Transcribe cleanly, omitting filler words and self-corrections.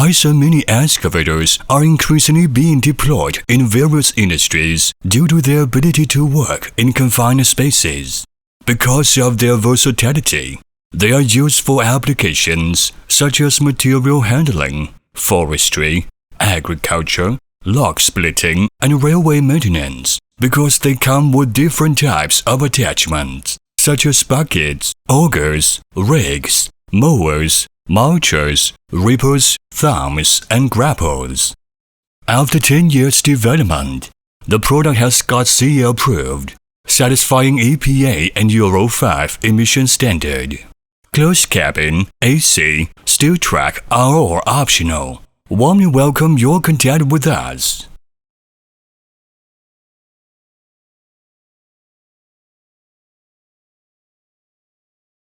Hixen mini excavators are increasingly being deployed in various industries due to their ability to work in confined spaces. Because of their versatility, they are used for applications such as material handling, forestry, agriculture, log splitting, and railway maintenance, because they come with different types of attachments, such as buckets, augers, rakes, mowers, mulchers, reapers, thumbs, and grapples. After 10 years development, the product has got CE approved, satisfying EPA and Euro 5 emission standard. Closed cabin, AC, steel track are all optional. Warmly welcome your contact with us.